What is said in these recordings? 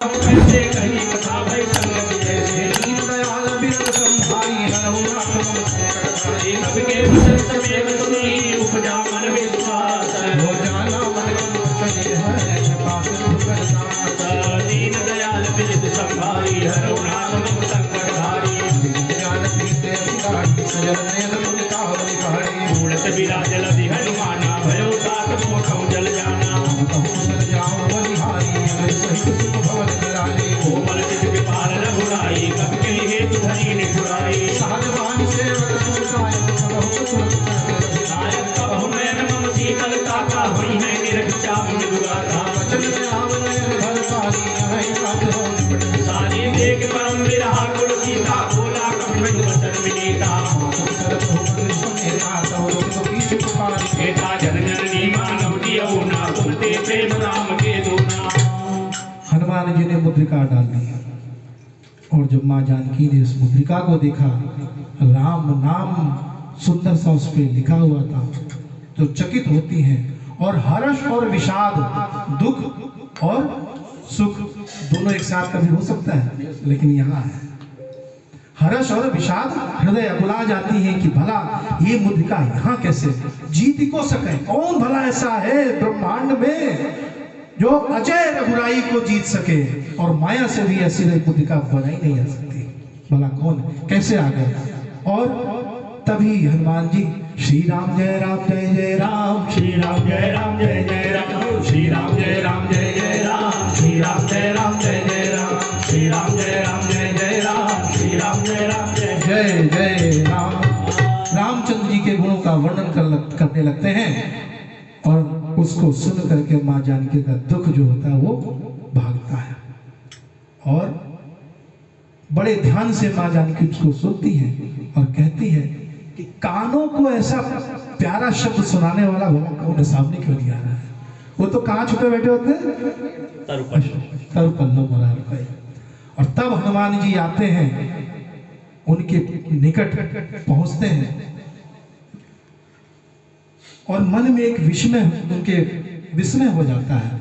कैसे कहीं कथा भई संगति जैसे दीन दयाल बिरद संभारी हरहु नाथ सबके वचन समेत सुनी उपजा मन विश्वास हो जाना मन के है कृपा सिंधु करनाथ दीन दयाल बिरद संभारी हरहु नाथ संकट भारी ज्ञान पीते अधिकारी सजल नयन मुनिता बलिहारी मूलत विराजल दि हनुमाना भयो सात मुखौ जल जाना कहूँ जाओ बलिहारी सहित सुख भवन बिराली कोमल चित विपाल रघुराई कब के हेतु धरी निठुराई सहजवान सेवक सुखाय नायक कहु नयन मम शीतल ताका हुई है निरक्षा मुनिगुराता वचन में आवले भर पारी है कात हो सारी देख परम विरहा कुल सीता बोला कपि वचन विनीता सरत हो सुने नाथ और तो बीच पुकारी एता जन जननी मानव दियो ना तुमते प्रेम राम के दूना। हनुमान जी ने मुद्रिका डाल दी और जब माँ जानकी ने इस मुद्रिका को देखा, राम नाम सुंदर सा उस पे लिखा हुआ था, तो चकित होती हैं और हर्ष और विषाद, दुख और सुख दोनों एक साथ कभी हो सकता है, लेकिन यहाँ है हर्ष और विषाद, हृदय अकुला जाती है कि भला ये मुद्रिका यहाँ कैसे जीत को सके। कौन भला ऐसा है ब्रह्मांड में जो अजय रघुराई को जीत सके, और माया से भी ऐसी मुद्रिका बनाई नहीं जा सकती। भला कौन कैसे आ गए। और तभी हनुमान जी श्री राम जय राम जय जय राम, श्री राम जय राम जय जय राम, श्री राम जय राम जय जय राम, श्री राम जय राम जय जय राम, श्री राम जय राम जय जय राम, श्री राम जय राम जय जय जय राम। रामचंद्र जी के गुणों का वर्णन करने लगते हैं और उसको सुन करके माँ जानकी का दुख जो होता है वो भागता है। और बड़े ध्यान से माँ जानकी उसको सुनती है और कहती है कि कानों को ऐसा प्यारा शब्द सुनाने वाला भला कौन सामने क्यों नहीं आ रहा है। वो तो कहाँ छुपे बैठे होते हैं, तरुपल्लो मरा रुपए। और तब हनुमान जी आते हैं, उनके निकट पहुंचते हैं और मन में एक विस्मय हो जाता है।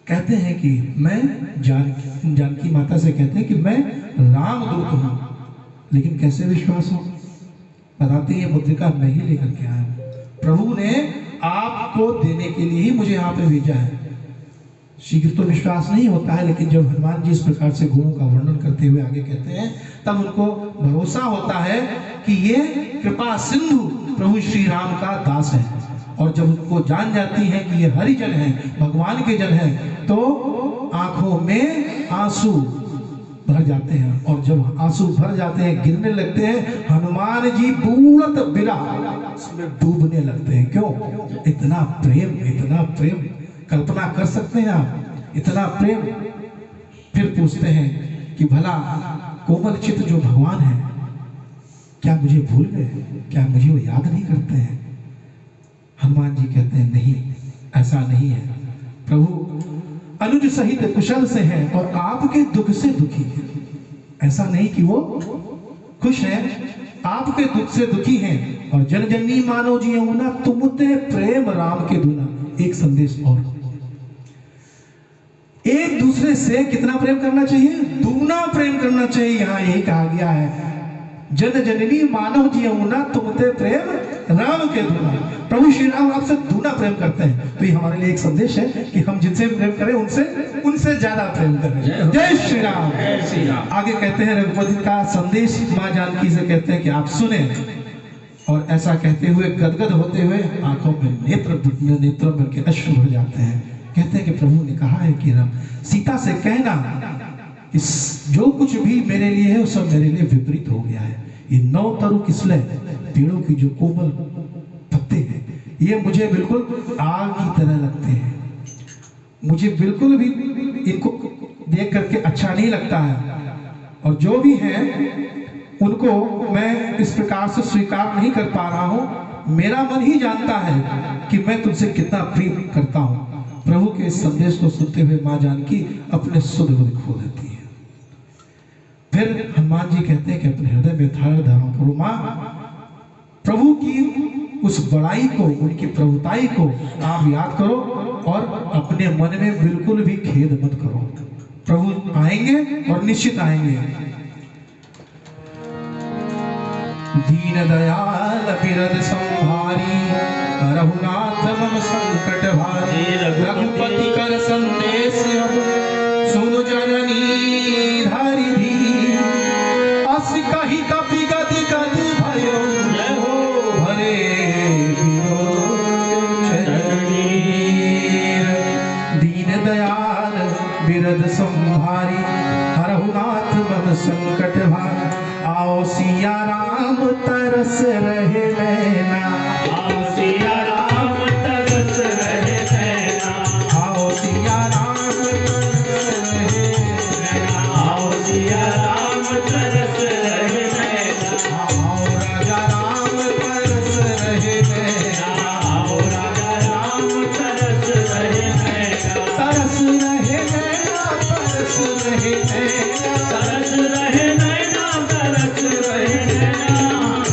कहते हैं कि मैं जानकी माता से कहते हैं कि मैं रामदूत हूं, लेकिन कैसे विश्वास हो। बताते हैं मुद्रिका मैं ही लेकर के आया हूं, प्रभु ने आपको देने के लिए ही मुझे यहाँ पे भेजा है। शीघ्र तो विश्वास नहीं होता है, लेकिन जब हनुमान जी इस प्रकार से गुणों का वर्णन करते हुए आगे कहते हैं, तब उनको भरोसा होता है कि ये कृपा सिंधु प्रभु श्री राम का दास है। और जब उनको जान जाती है कि ये हरिजन है, भगवान के जन है, तो आंखों में आंसू भर जाते हैं। और जब आंसू भर जाते हैं, गिरने लगते हैं, हनुमान जी बूढ़त बिरह उसमें डूबने लगते हैं। क्यों? इतना प्रेम, इतना प्रेम कल्पना कर सकते हैं आप, इतना प्रेम। फिर पूछते हैं कि भला कोमल चित्त जो भगवान है, क्या मुझे भूल गए, क्या मुझे वो याद नहीं करते हैं। हनुमान जी कहते हैं नहीं, ऐसा नहीं है। प्रभु अनुज सहित कुशल से हैं और आपके दुख से दुखी है। ऐसा नहीं कि वो खुश हैं, आपके दुख से दुखी हैं। और जन जननी मानो जी ना तुमते प्रेम राम के दूना। एक संदेश और, एक दूसरे से कितना प्रेम करना चाहिए, दूना प्रेम करना चाहिए। यहाँ यही कहा गया है, जन जननी मानव जीवना तुमते प्रेम राम के दूना। प्रभु श्री राम आपसे दूना प्रेम करते हैं। तो ये हमारे लिए एक संदेश है कि हम जिनसे प्रेम करें उनसे ज्यादा प्रेम करें। जय श्री राम। आगे कहते हैं रघुपति का संदेश माँ जानकी से कहते हैं कि आप सुने। और ऐसा कहते हुए गदगद होते हुए आंखों में नेत्रों में के अश्रु भर जाते हैं। कहते हैं कि प्रभु ने कहा है कि राम सीता से कहना इस जो कुछ भी मेरे लिए है वो सब मेरे लिए विपरीत हो गया है। ये 9 तरु किसले पेड़ों की जो कोमल पत्ते हैं, ये मुझे बिल्कुल आग की तरह लगते हैं। मुझे बिल्कुल भी इनको देख करके अच्छा नहीं लगता है। और जो भी हैं उनको मैं इस प्रकार से स्वीकार नहीं कर पा रहा हूँ। मेरा मन ही जानता है कि मैं तुमसे कितना प्रेम करता हूँ। प्रभु के इस संदेश को सुनते हुए माँ जानकी अपने सुध बुध खो देती है। फिर हनुमान जी कहते हैं कि अपने हृदय में धारण करो माँ, प्रभु की उस बड़ाई को, उनकी प्रभुताई को आप याद करो और अपने मन में बिल्कुल भी खेद मत करो। प्रभु आएंगे और निश्चित आएंगे। दीन दयाल बिरद संभारी, रघुनाथ मम संकट भारी। रघुपति कर संदेश सुन जननी धारी धी। अस कही कपि गद गद भयो, भरे दीन दयाल बिरद संभारी, रघुनाथ मम संकट भारी। आओ सिया राम तरस रहे नैना, आओ सिया राम तरस रहे नैना, आओ सिया राम तरस रहे नैना, आओ सिया राम तरस रहे नैना, आओ राजा राम तरस रहे नैना, आओ राजा राम तरस रहे नैना, तरस रहे नैना, तरस रहे नैना, तरस रहे नैना, तरस रहे नैना,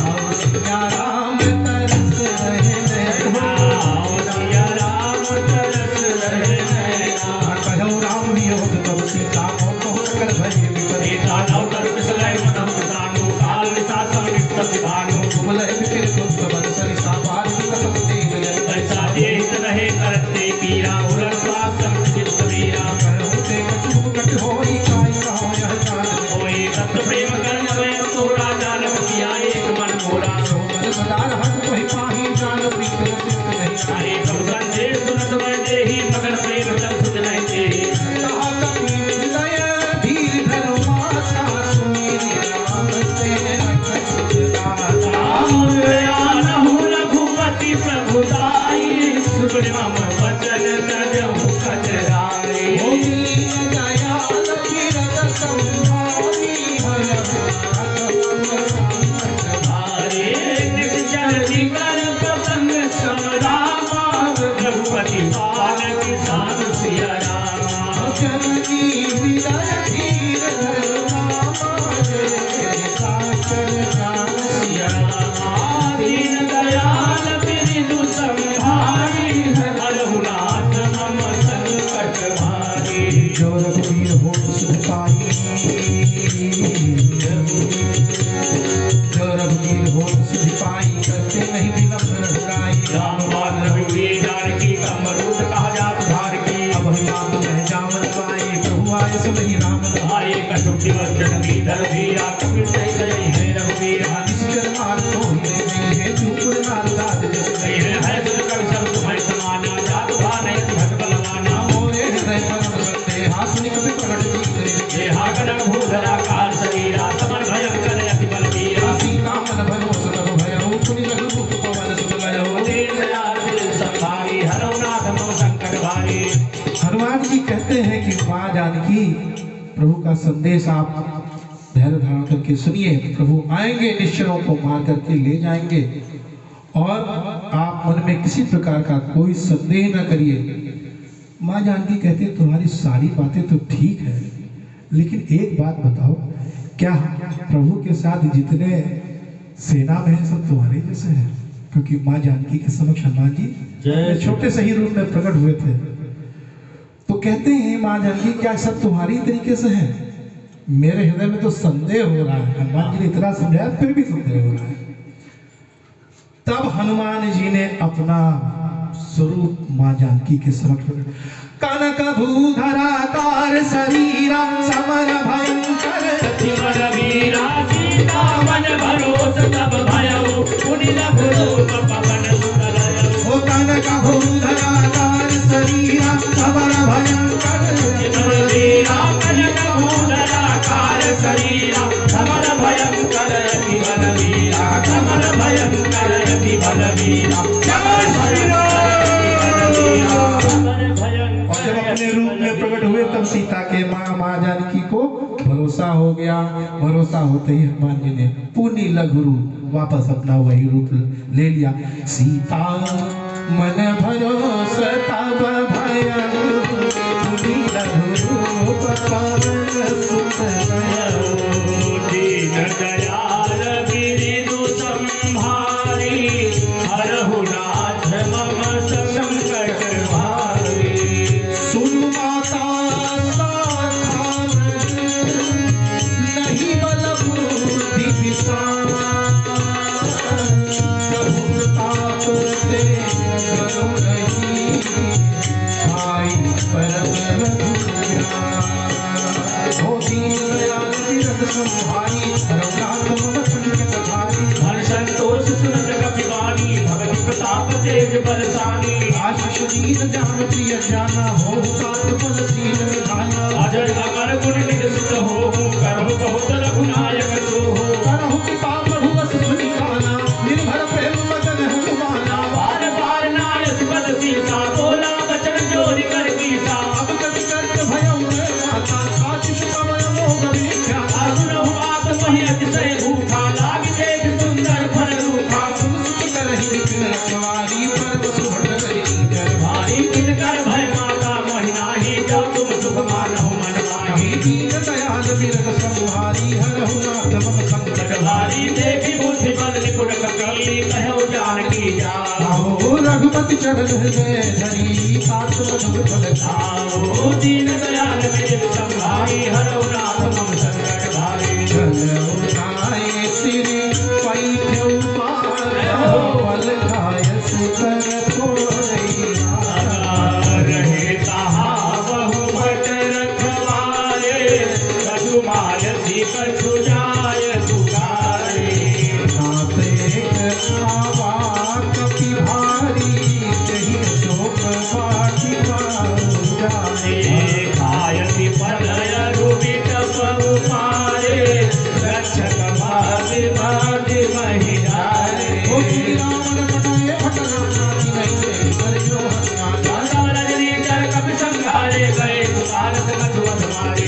आओ सिया राम तरस रहे नैना, आओ सिया राम तरस रहे नैना। कहो राम वियोग तब सीता को कर भय विपरीत। सीता नवतर विसलय मनम प्राणो, काल विशासन विपत्ति भानु, कुमलय विपिन पुष्प बंसरी सापार विकसत तेज जल। ऐसा देख रहे करते पीरा, उलट स्वासन चित्त वीरा। होते कछु कट होई काई कहो यह जान। कोई सत्य प्रेम करन में तो राजा न किया एक मन मोरा। मन बदार हट कोई पाही जान प्रीत रसिक नहीं। हरे प्रभु संदेश सुनत मैं देहि, मगर प्रेम तब सुध नहीं देहि। कहा कपि हृदय धीर धरो माता, सुनीति राम तेने अकछ दाता। राम दयालु रघुपति प्रभुदाई, सुन मम वचन तजहु कचराई। ओ दीन दयाल बिरद संभारी, हरे निश्चल कर पतंग सम रामा, रघुपति पालक साधु सिया रामा। जननी हृदय धीर धरो रामा, जय साचर जान सिया। दीन दयाल बिरदु संभारी, रघुनाथ मम संकट भारी। जो रघुवीर होत सुध पाई, जो रघुवीर होत सुध पाई, करते नहीं विलम्ब रघुराई। रामवान रघुवीर जानकी, कमरूप कहा जात धार की। अब हम नाम कह जावन पाए, प्रभु आए सो नहीं राम आए कटुकी वचन की धर धीरा, कपिल सही गए है रघुवीरा। निश्चर मार तो ही नहीं है, चुपुर नार दाद जस गए है सुर कवि सब तुम्हें समाना, जात भान है भट बलवाना। मोरे हृदय परम सत्य, हासुनि कपि प्रगट की ये हाकन भूधराकार शरीरा, समर भयंकर अति बलवीरा। सीता मन भरोस तब भयउ, पुनि लघु रूप पवन सुत गयउ। दीन दयाल बिरद संभारी, हरनाथ मम संकट भारी। हनुमान जी कहते हैं कि माँ जानकी, प्रभु का संदेश आप धैर्य धारण करके सुनिए। प्रभु आएंगे, निश्चरों को मार करके ले जाएंगे, और आप मन में किसी प्रकार का कोई संदेह न करिए। माँ जानकी कहती है तुम्हारी सारी बातें तो ठीक है, लेकिन एक बात बताओ, क्या प्रभु के साथ जितने सेना में हैं सब तुम्हारे जैसे हैं? क्योंकि माँ जानकी के समक्ष हनुमान जी छोटे से ही रूप में प्रकट हुए थे, तो कहते हैं माँ जानकी क्या सब तुम्हारी तरीके से है? मेरे हृदय में तो संदेह हो रहा है। हनुमान जी ने इतना समझाया फिर भी संदेह हो रहा है। तब हनुमान जी ने अपना स्वरूप माँ जानकी के समक्ष कनक भूधराकार शरीरा, समर भयंकर जीवन वीरा। सीता मन भरोस तब भयउ, पुनि लघु रूप पवन सुत गयउ। हो कनक भूधराकार शरीरा, समर भयंकर जीवन वीरा। कनक भूधराकार शरीरा, समर भयंकर अति बलवीरा। समर भयंकर अति बलवीरा। समर और जब अपने रूप में प्रकट हुए तब सीता के माँ जानकी को भरोसा हो गया। भरोसा होते ही हनुमान जी ने पुनि लघु रूप वापस अपना वही रूप ले लिया। सीता मन भरोसा तब भयउ, पुनि लघु रूप पवन सुत गयउ। दीन दयाल बिरदु संभारी, हरहुनाथ मम संकट भारी। सुनु माता साखा दीन दयाल बिरद संहारी हरहु नाथ मम संकट भारी देखी बुद्धि बल निपुण कपी कहो जानकी जाओ आओ रघुपति चरण हृदय धरी आत्म मधुर फल आओ दीन दयाल बिरद संहारी हरहु नाथ मम संकट भारी उठाए श्री पैठ्य उपार फल खायस कर रहे कहा बहु भट रखवारे कछु मायसी कछु जाय तुकारे आवा कपि भारी कही शोक पाठी खायसी पलय रुबिट बहु मारे रक्षक भाति भाति महि जारे रजनी कर कपि संघारे गए भारत कछु अधमारे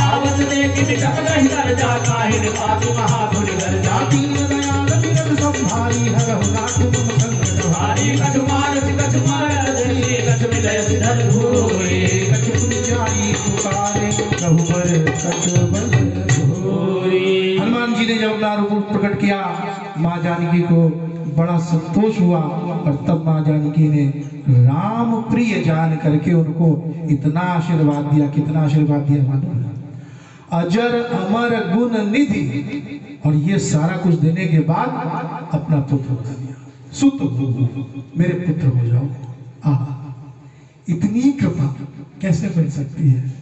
आवत देख निकट नहीं कर जाता है पापी महाधुर घर जाती संभारी हरहु नाथ मम संकट भारी कछु मारस कछु मारसी कछु मिलय सिधर धूरे कछु पुनि जाई पुकारे रघुबर कछु बल धूरी हनुमान जी ने जब अपना रूप प्रकट किया माँ जानकी को बड़ा संतोष हुआ और तब माँ जानकी ने राम प्रिय जान करके उनको इतना आशीर्वाद दिया। कितना आशीर्वाद दिया मालूम है? अजर अमर गुण निधि और ये सारा कुछ देने के बाद अपना पुत्र बना दिया। सुत हो मेरे पुत्र हो जाओ। इतनी कृपा कैसे बन सकती है?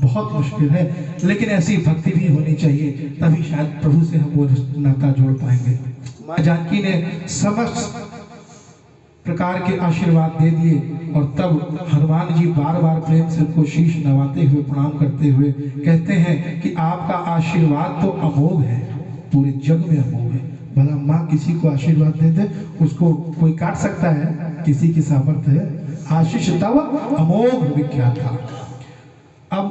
बहुत मुश्किल है, लेकिन ऐसी भक्ति भी होनी चाहिए, तभी शायद प्रभु से हम वो नाता जोड़ पाएंगे। माँ जानकी ने समस्त प्रकार के आशीर्वाद दे दिए और तब हनुमान जी बार बार प्रेम से उनको शीश नवाते हुए प्रणाम करते हुए कहते हैं कि आपका आशीर्वाद तो अमोघ है, पूरे जग में अमोघ है। भला माँ किसी को आशीर्वाद दे दे, उसको कोई काट सकता है? किसी की सामर्थ्य है? आशीष तब अमोघ विख्यात था। अब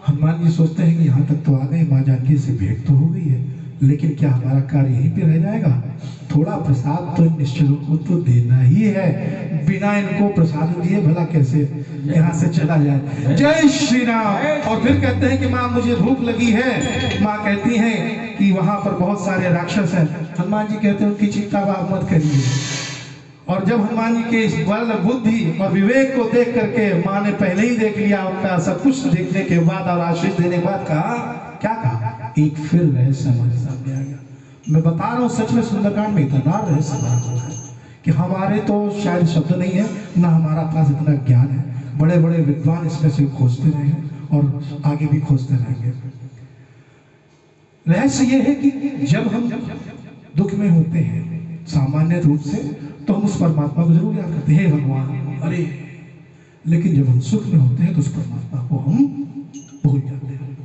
हनुमान जी सोचते हैं कि यहाँ तक तो आ गए, माँ जानकी से भेंट तो हो गई है, लेकिन क्या हमारा कार्य यहीं पे रह जाएगा? थोड़ा प्रसाद तो इन निश्चलों को तो देना ही है। बिना इनको प्रसाद दिए भला कैसे यहाँ से चला जाए? जय श्री राम। और फिर कहते हैं कि माँ मुझे भूख लगी है। माँ कहती हैं कि वहां पर बहुत सारे राक्षस हैं। हनुमान जी कहते हैं उनकी चिंता आप मत करिए। और जब हनुमान जी के इस बल बुद्धि और विवेक को देख करके माँ ने पहले ही देख लिया, उनका सब कुछ देखने के बाद और आशीष देने के बाद कहा, क्या कहा? एक फिर रहस्य हमारे सामने आ गया। मैं बता रहा हूँ, सच में सुंदरकांड में इतना रहस्य है कि हमारे तो शायद शब्द नहीं है, ना हमारा पास इतना ज्ञान है। बड़े बड़े विद्वान इसमें से खोजते रहे और आगे भी खोजते रहेंगे। रहस्य ये है कि जब हम दुख में होते हैं सामान्य रूप से तो हम उस परमात्मा को जरूर याद करते हैं, भगवान अरे, लेकिन जब हम सुख में होते हैं तो उस परमात्मा को हम भूल जाते हैं,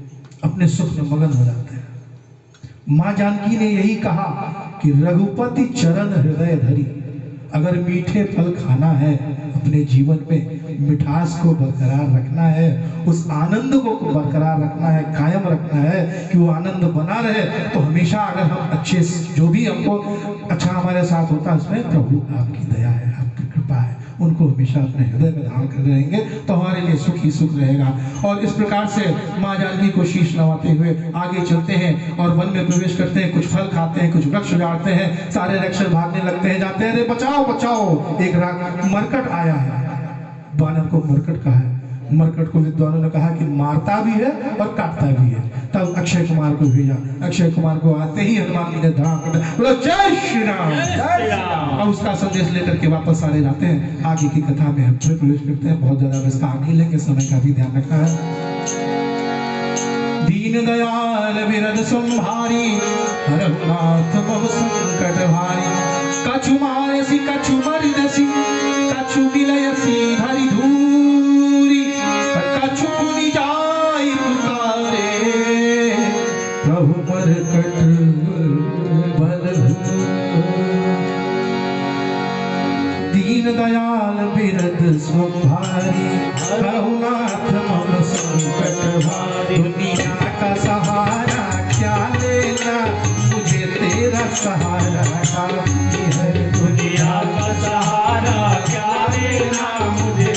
अपने सुख में मगन हो जाते हैं। माँ जानकी ने यही कहा कि रघुपति चरण हृदय धरी। अगर मीठे फल खाना है, अपने जीवन में मिठास को बरकरार रखना है, उस आनंद को बरकरार रखना है, कायम रखना है कि वो आनंद बना रहे, तो हमेशा अगर हम अच्छे जो भी हमको अच्छा हमारे साथ होता है उसमें प्रभु आपकी दया है, आपकी कृपा है, उनको हमेशा अपने हृदय में धारण कर रहेंगे तो हमारे लिए सुख ही सुख रहेगा। और इस प्रकार से माँ जानकी को शीश नवाते हुए आगे चलते हैं और वन में प्रवेश करते हैं। कुछ फल खाते हैं, कुछ वृक्ष उजाड़ते हैं, सारे राक्षस भागने लगते हैं, जाते हैं, अरे बचाओ बचाओ। एक मरकट आया है, बानर को मरकट कहा है। मरकट को विद्वानों ने कहा कि मारता भी है और काटता भी है। तब अक्षय कुमार को भेजा। अक्षय कुमार को आते ही हनुमान जी ने धड़ाम कर बोला जय श्री राम। अब उसका संदेश लेकर के वापस सारे जाते हैं। आगे की कथा में हम फिर प्रवेश करते हैं। बहुत ज्यादा विस्तार नहीं लेंगे, समय का भी ध्यान रखना है। दीन दयाल बिरद संभारी हरहु नाथ मम संकट भारी। कछु मारसी कछु मरदसी कछु मिलयसी धरि धूरी। कछु पुनि जाई पुकारे प्रभु मरकट बल। दीन दयाल बिरद संभारी हरहु नाथ मम संकट भारी। दुनिया का सहारा क्या लेना, मुझे तेरा सहारा काफी है। दुनिया का सहारा क्या लेना, मुझे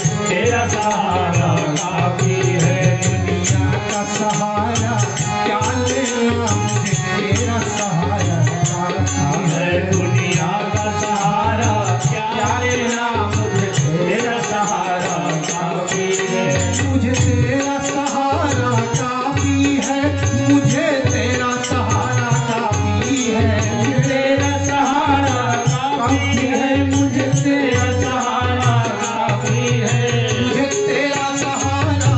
है। मुझे तेरा सहारा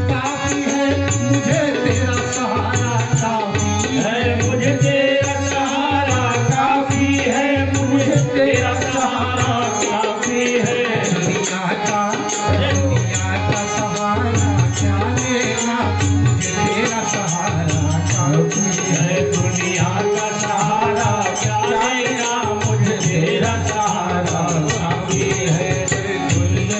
काफी है, मुझे तेरा सहारा काफी है मुझे तेरा सहारा काफी है, मुझे तेरा सहारा काफी है। दुनिया का सहारा क्या लेना, मुझे तेरा सहारा काफी है। दुनिया का सहारा क्या लेना, मुझे तेरा सहारा काफी है।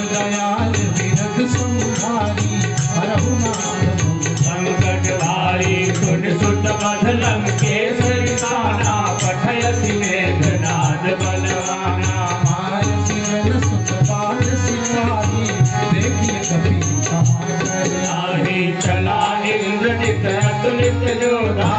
दयाल विरध संहारी हरहु नाथ संकट भारी सुन सुत मधलम के सरिताना, पठयसि मेघनाद बलवाना। मार सिरन सुत बाल सितारी, देखिए कपि समाचार आही चला इंद्रजित अतुलित जोधा,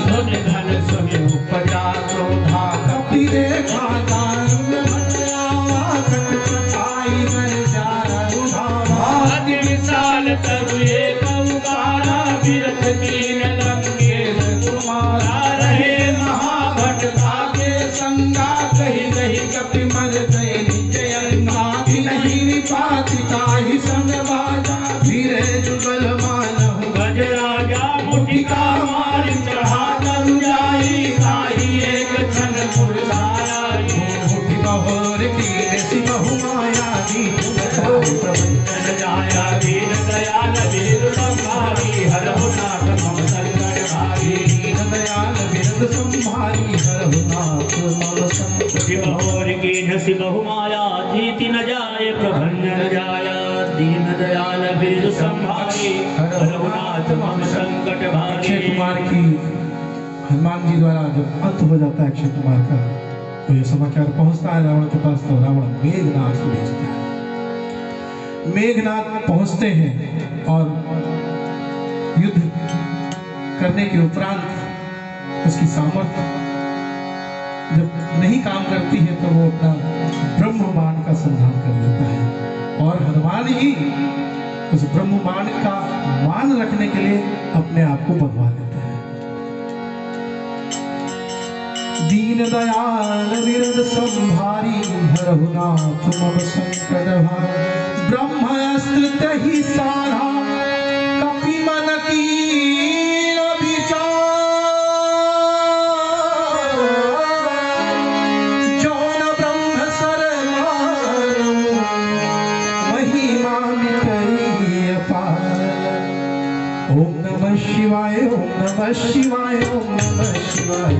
धन धन सुनि उपजा शोभा। कपि देखा दारुण भटयावा, कटकटाई कर जारा रुधावा। अति विशाल तरु एक उगारा, विरथ कीन लंकेश कुमारा। रहे महाभट के संगा कही कही कपि मर गए निजय अंगा। नहीं निपाति ताहि संग बाजा, धीरे जुगल मानहु गजराजा मुटिका मार चढ़ा तरु जाई, ताही एक क्षण मुरझाया। मुठि बहोर की सी बहु माया दी जन जाया दीन दयाल वीर संभारी, हरहु नाथ मम संकट भारी। दीन दयाल बिरद संभारी हरहु नाथ मम संकट शिवहोर की नसी बहुमाया, जीति न जाए प्रभंजन जाया। दीन दयाल वीर संभारी, रघुनाथ मम संकट अक्षय भारी। कुमार की हनुमान जी द्वारा जब अंत हो जाता है अक्षय कुमार का, तो ये समाचार पहुंचता है रावण के पास। तो रावण मेघनाथ को भेजता है। मेघनाथ पहुंचते हैं और युद्ध करने के उपरांत उसकी सामर्थ्य जब नहीं काम करती है, तो वो अपना ब्रह्म बाण का संधान कर देता है। और हनुमान ही उस ब्रह्म बाण का मान रखने के लिए अपने आप को बंधवा लेते हैं। दीन दयाल विरद संभारी, हरहु नाथ मम संकट भारी। ब्रह्मास्त्र तहि साधा, कपि मन कीन विचार। जौन ब्रह्म सर मारऊ, महिमा मिटई अपार। ओम नमः शिवाय, ओम नमः शिवाय, ओम नमः शिवाय,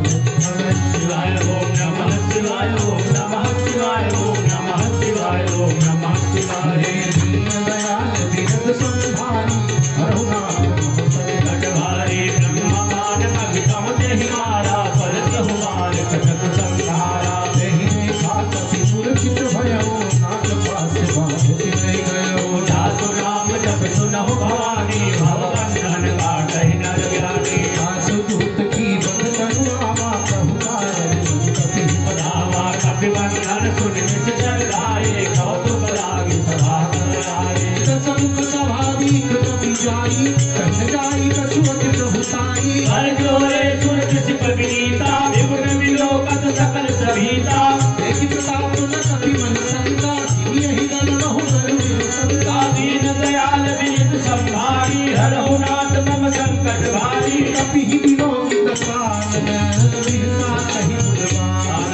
शिवाय ओम नमः शिवाय, ओम नमः शिवाय, ओम नमः शिवाय, ओम नमः शिवाय। दीन दयाल विरद संभारी, हरहु नाथ मम संकट भारी। ब्रह्म बाण अभितम देहि मारा, परत हुमान कटक संहारा। देहि देखा कपि सुरक्षित भयउ, नाथ पास बाधि नहीं गयो। जातु नाम जप सुनहु भवानी, भवबंधन काटहि नर ज्ञानी। दासदूत की बंध तनु आवा, प्रभु नारायण कपि पधावा कपिबंधन सुनि निश्चल लाए, कौतुक लागी सभा कर आए। समुख स्वाभावी कपि जाई, कह जाई कछुअति प्रभु साई। हर जोरे सुर किस विनीता, विपुल विलोकत सकल सभीता। देखि प्रताप न कपि मन संगा, यही दल बहु गरुड़ संगा। दीन दयाल विरद संभारी, हरहु नाथ मम संकट भारी। कपि विलोकित काल में, विरता कहि बुलवान।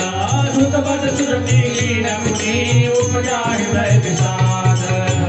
सुत बद सुरती मुनि, उपजा हृदय विषाद।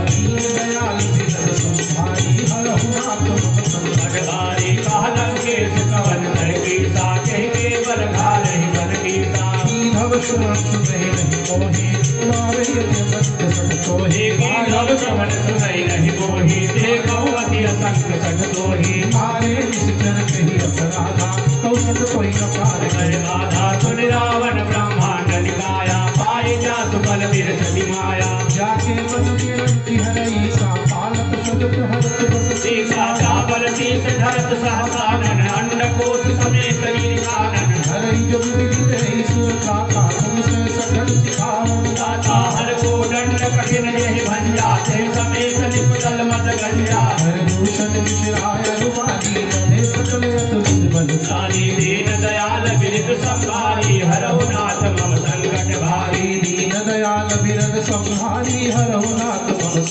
दीन दयाल विरद संभारी, हरहु नाथ मम संकट भारी। कालंकेश कवन कर कीसा, कहि केवल घालहि बल कीसा। भव श्रवण सुनहि नहीं मोहि, मारे यति सत्य सठ सोहि। गाधव श्रवण सुनहि नहीं मोहि, देखहु अति असंग सठ सोहि। मारे निश्चर कहि अपराधा, कौशल कोई न पार हर बाधा सुनि रावण ब्रह्मांड निकाया, पाए जातु बल बिरथि माया। जाके मन विरक्ति हरई सा, पालक सदत हरत बस सीता चावल शीस धरत सहसानन, अंडकोश समेत नीलानन। हरई जो विदित रही सुर काका, तुमसे सघन सिखाओ। दाता हर को दंड कठिन देहि भंजा, ते समेत निपुतल मद गंजा। हर भूषण विशिराय रुवादी, बने सकल अतुलित बलशाली। दीन दयाल विरद संभारी, हरहु नाथ मम संकट भारी। दीन दयाल विरद संहारी, हरहु नाथ मम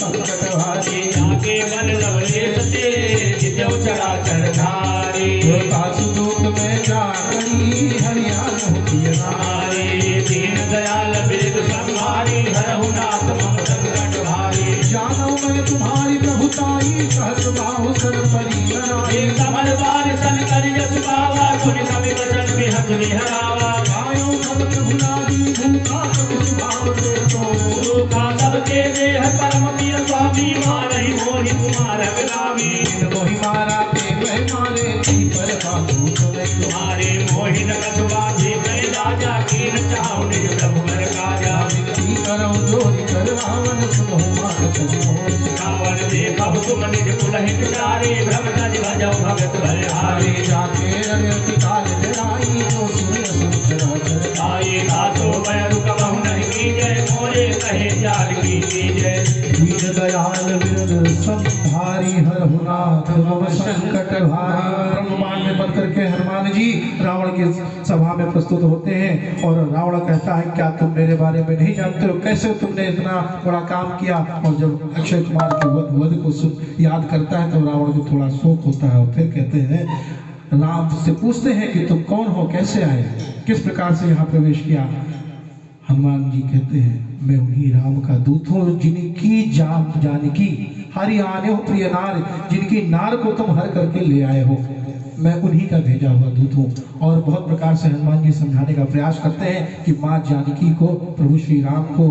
समय तुम्हारी प्रभुताई सहस बाहु सर परी कराई कमल बार सन कर यश पावा गुण कवि वचन बिहत बिहरावा आयो सब प्रभुलादी भूखा सब सुभाव दे तो का सबके देह परम पीर स्वामी मारहि मोहि कुमार गुलामी मोहि मारा ते मैं मारे ती पर बाबू तुम्हारे मोहिन कछुआ भी मैं राजा कीन चाहु निज प्रभु मन काजा विनती करो जोरि कर रावण सुनो मार करो रावण देखहु तुम निज कुलहित चारे भ्रम तज भजौ भगत बलिहारी जाके रति काल लड़ाई तो सुन संचर आए दासो बैरु कबहु नहीं कीजय मोरे कहे जाल की जय वीर दयाल विरद संहारी हरहुनाथ मम संकट भारी ब्रह्मांड में बन करके हनुमान जी रावण की सभा में प्रस्तुत होते हैं और रावण कहता है क्या तुम मेरे बारे में नहीं जानते हो, कैसे तुमने इतना बड़ा काम किया। और जब अक्षय कुमार के वध को याद करता है तो रावण को थोड़ा शोक होता है और फिर कहते हैं राम से पूछते हैं कि तुम कौन हो, कैसे आए, किस प्रकार से यहाँ प्रवेश किया। हनुमान जी कहते हैं मैं उन्हीं राम का दूत हूँ जिनकी जानकी हरि आने हो प्रिय नार, जिनकी नार को तुम हर करके ले आए हो, मैं उन्हीं का भेजा हुआ दूत हूँ। और बहुत प्रकार से हनुमान जी समझाने का प्रयास करते हैं कि माँ जानकी को प्रभु श्री राम को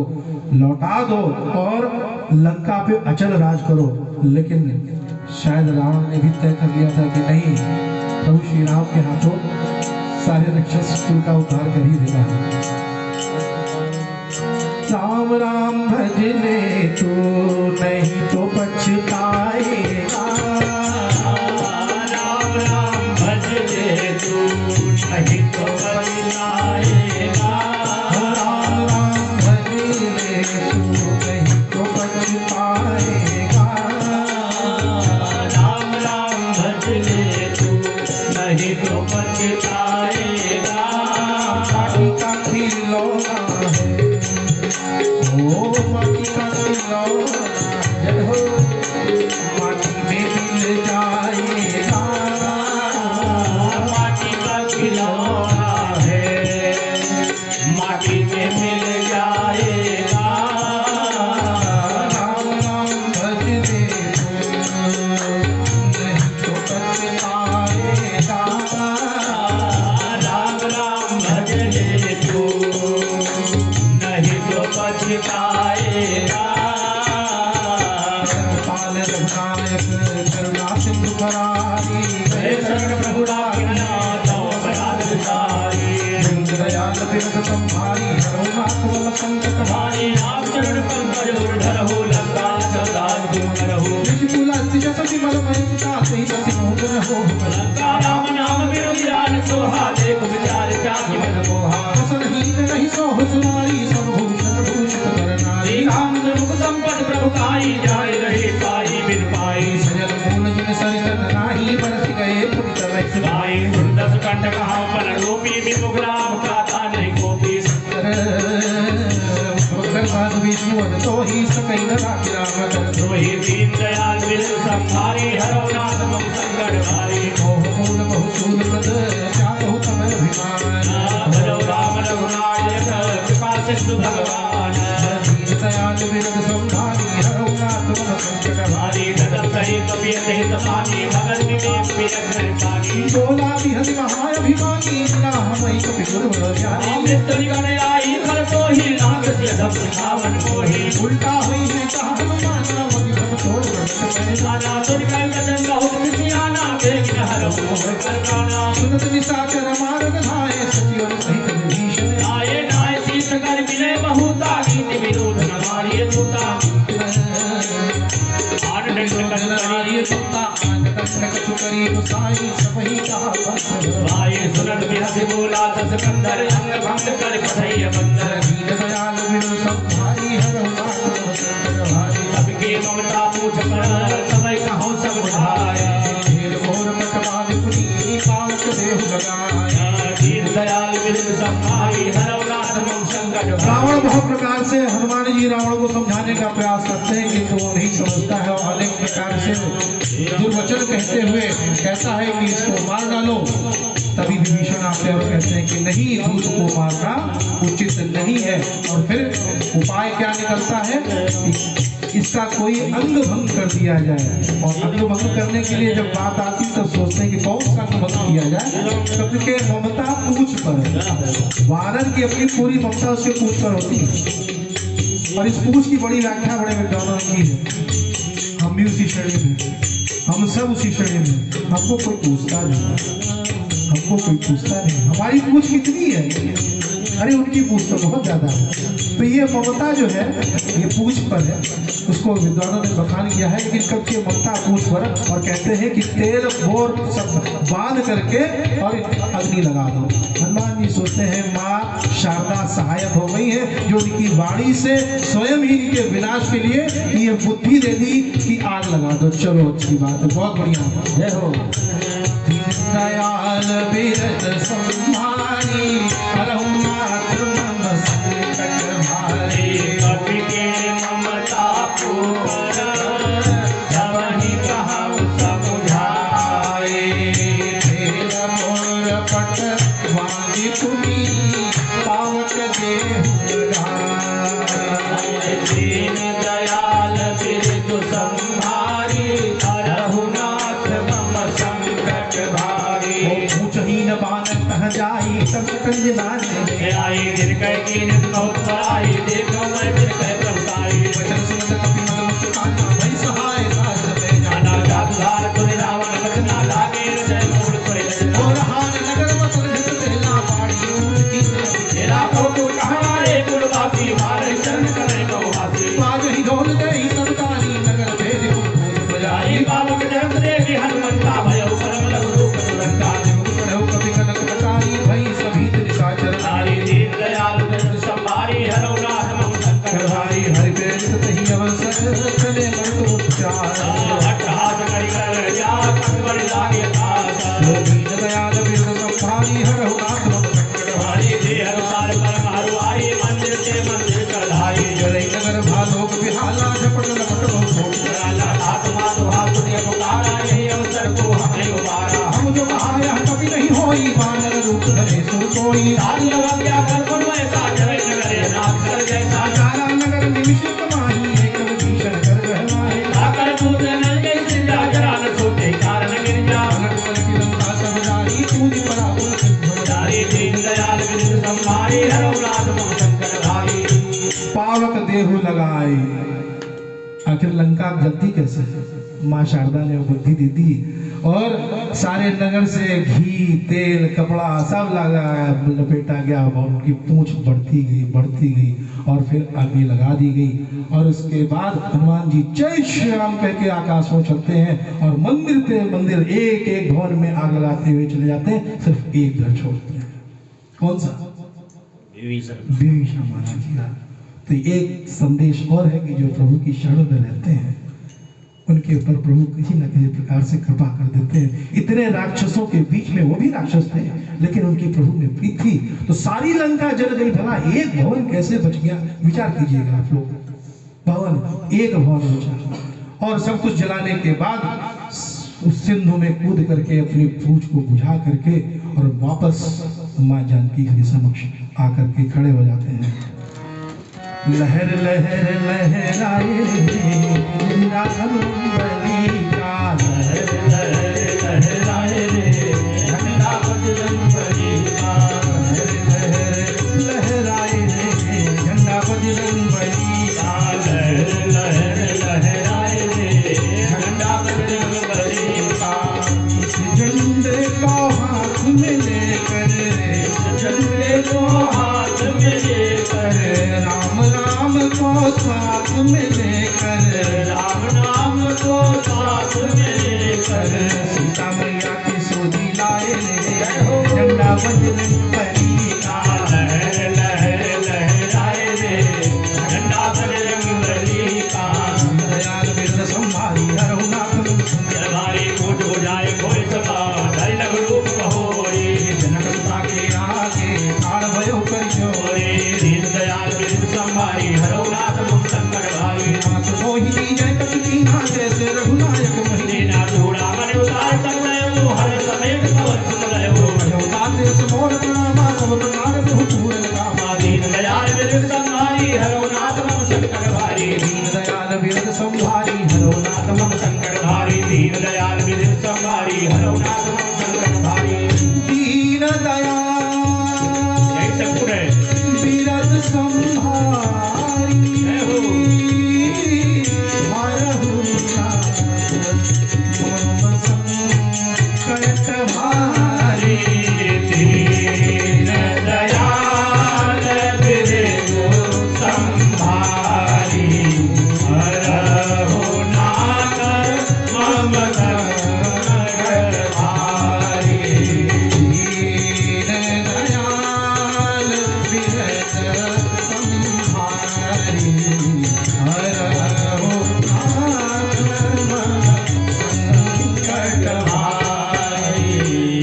लौटा दो और लंका पे अचल राज करो। लेकिन शायद रावण ने भी तय कर लिया था कि नहीं, प्रभु श्री राम के हाथों सारे राक्षस कुल का उद्धार कर ही देना है। राम राम भज ले तू नहीं तो पछताएगा, राम राम भज ले तू नहीं तो पछताएगा, राम राम भज ले तू नहीं तो पछताएगा, राम राम भज ले तू नहीं तो पछताएगा। माटी का खिलौना है ओ माटी का खिलौना जब हो माटी में मिल जाएगा, माटी का खिलौना है माटी में मिल जाएगा, राम राम भज ले नहीं तो पछताएगा, राम राम भज ले तू नहीं तो पछताएगा। पाल रघुनायक करुणा सिंधु करारी हे शरण प्रभु रामनाथ बराद विचारी, दयाल बिरद संभारी हरहुनाथ मम संकट भारी, हमारे नाम चरण पंकज धरहु लंका सदान तुम करहु, निज कुल जसति मल महिता सही सति मोहन हो लंका राम नाम विराज सोहा देख विचार चाहि मन मोहा, वसनहीन नहीं सोह सुनारी सब भूषण भूषित करनारी, श्री राम मुख संपद प्रभु काई जाय रहे पाई बिन पाई, सजल मूल जिन सरितन नाही बरस गए पुनित वैष्णव गाय सुंदर कंठ कहा पल रूपी विमुख राम का था नहीं कोपी, भगवान विष्णु तो ही सकई राखी राम सोहि दीन दयाल बिन संहारी हरौ नाथ मम संकट हारी, मोह मूल बहुसूल पद चाहु तम अभिमान, भजौ राम रघुनायक कृपा सिंधु भगवान, दीन दयाल विरद संभारी हरहुनाथ मम संकट भारी, हरि ददम सहित पियत हित पानी भगत विवेक पियत घर पानी, बोला बिहति महाअभिमानी ना हमई कपि गुरु ज्ञानी, अमृत निगण आई खल सोहि नाग से धम सिखावन मोहि, उल्टा हुई है कहा हनुमान मति भ्रम छोड़ बैठ आना तुझ कर कदम बहुत सियाना बेग हरौ मोह करकाना, सुनत निशाचर मार्ग धाये सचिव सहित विभीषण आए नाय शीस कर मिले बहुता नीति विरोध न मारिए तूता, आन दंड कर करिए तूता, करी गुसाई सबही कहा भाई सुनत बिहस बोला दस कंधर अंग भंग कर कथैय बंदर, दीन दयाल विरु संभारी हरहुनाथ मम संकट भारी, सबके ममता पूछ पर समय कहो सब भाई, ढेर घोर कटवाद पुनी पावक देहु लगाया, दीन दयाल बिन संभारी हरौ नाथ मम संकट भाई, रावण बहुत प्रकार से हनुमान जी रावण को समझाने का प्रयास करते हैं किंतु वो नहीं समझता है और अनेक प्रकार से दुर्वचन कहते हुए कहता है कि इसको मार डालो। तभी विभीषण आते और कहते हैं कि नहीं, दूत को मारना उचित नहीं है। और फिर उपाय क्या निकलता है कि इसका कोई कोई अंग भंग कर दिया जाए। और अंग भंग करने के लिए जब बात आती तब सोचते हैं कि कौन सा अंग भंग किया जाए, क्योंकि ममता पूछ पर है। वानर की अपनी पूरी ममता उसके पूछ पर होती है। और इस पूछ की बड़ी व्याख्या बड़े विद्वानों ने की है। हम भी उसी श्रेणी में, हम सब उसी श्रेणी में। हमको कोई पूछता नहीं, हमको कोई पूछता नहीं। हमारी पूछ कितनी है, अरे उनकी पूछ तो बहुत ज्यादा है। तो ये ममता जो है ये पूछ पर है, उसको विद्वानों ने बखान किया है। लेकिन कब की ममता पूछ पर, और कहते हैं कि तेल बोर सब बांध करके और अग्नि लगा दो। हनुमान जी सोचते हैं माँ शारदा सहायक हो गई है, जो उनकी वाणी से स्वयं ही इनके विनाश के लिए ये बुद्धि दे दी कि आग लगा दो। चलो अच्छी बात है, बहुत बढ़िया। जय हो। दयाल बिरद संभारी रघुनाथ मम संकट भारी। कवि के ममता पुकार जब ही कहु समुझाए। तेल मोर पट वांगी पुनी पावक देहु लगाए। दीन दयाल बिरद संभारी रघुनाथ मम संकट भारी। ऊंचहीन बानर तह जाई तब कंज नाने। आई गिर कह कीन बहुत बड़ाई देखो मैं गिर कह प्रभुताई। वचन सुनत कपि मद मुस्काना भई सहाय सास में नाना जातुधार तुरे रावण बचना लागे जय मूल तुरे लजना। और हान नगर मसल हित तेला पाड़ी ऊंच की। तेरा को कहा रे कुलवासी मारे चरण करे गौ हाथी। आज ही ढोल गई तब तारी नगर भेद कुल बजाई। आई बाबू के जन्म देवी हनुमंता भयो परम लघु रूप तुरंता। पढ़ो कपि कनक कटारी भई सभी निशाचर। नारी दीन दयाल बिरद संभारी रघुनाथ मम संकट भारी। हरि प्रेरित तहि अवसर चले मृत्यु उपचार। अट्टहास करि कर जा कटवर लागे तास। दीन दयाल बिरद संभारी रघुनाथ मम संकट भारी। भारी देह अनुसार परम हरु आई मंदिर से मंदिर चढ़ाई। जय नगर भालोक बिहाला झपट लपट बहु। आत्मा दुहा तुझे पुकारा यही अवसर को हमें उबारा। हम जो कहाया कभी नहीं होई बानर रूप धरे सुर कोई। साधु लगा क्या कर बनो ऐसा जय नगरे नाथ कर जैसा। सारा नगर निमिषित माही एक भीषण कर रहवाए। आकर पूत नल के सिंधा जरा न सोते कारण गिर जा। नटवर की लंका सब जारी तूनी परापुर सिद्ध जारी दीन दयाल बिरद संभारी रघुनाथ मम संकट भारी। पावक देहु लगाए। आखिर लंका जलती कैसे? माँ शारदा ने वो बुद्धि दे दी और सारे नगर से घी तेल कपड़ा सब लगाया लपेटा गया और उनकी पूंछ बढ़ती गई और फिर आगे लगा दी गई। और उसके बाद हनुमान जी जय श्री राम कह के आकाश में चलते हैं और मंदिर से मंदिर एक एक भवन में आग लगाते हुए चले जाते हैं, सिर्फ एक घर छोड़ते हैं। कौन सा? विभीषण महाराज जी का। तो एक संदेश और है कि जो प्रभु की शरण में रहते हैं उनके ऊपर प्रभु किसी न किसी प्रकार से कृपा कर देते हैं। इतने राक्षसों के बीच में वो भी राक्षस थे लेकिन उनकी प्रभु में प्रीत थी, तो सारी लंका जल गई, भला एक भवन कैसे बच गया? विचार कीजिएगा आप लोग। एक भवन बचा और सब कुछ जलाने के बाद उस सिंधु में कूद करके अपनी पूंछ को बुझा करके और वापस माँ जानकी के समक्ष आकर के खड़े हो जाते हैं। लहर लहर लहराए राघव बलि का। लहर लहर लहराए रे झंडा बजरंग बली का। लहर लहर लहराए रे झंडा बजरंग बली का। लहर लहर लहराए रे झंडा बजरंग बली का। झंडे को हाथ में लेकर झंडे को हाथ में लेकर राम राम को साथ में लेकर राम नाम को साथ में लेकर सीता मैया की सोजी लाए झंडा बजरंग बली का। लहर लहर लहराए रे झंडा बजरंग बली का। दयाल बिरद संभारी रघुनाथ मम संकट भारी कोट हो जाए कोई सभा धरि लघु रूप कहोरी। जनक सुता के आगे ठाड़ भयो कर जोरे। दीन दयाल बिरद संभारी रघुनाथ मम संकट भारी। नाथ मोहिनी जय कपि ना जैसे रघुनायक महिनी। दीना धूड़ा मन उतार तब गए वो हर समेत कवर सुन गए वो। ताते समोर प्रणामा सब प्रकार बहु पूरन कामा। दीन दयाल बिरद संभारी रघुनाथ मम संकट भारी। दीन दयाल बिरद संभारी नाथ मम संकट भारी दीन दयाल विधि संहारी हरौ नाथ मम संकट भारी दीन दयाल जय सतगुरु है बिरद संहारी जय हो हरहु नाथ मम संकट भारी दीन दयाल विधि संहारी हरौ नाथ मम संकट भारी दीन दयाल बिरद संहारी हरहु नाथ मम संकट भारी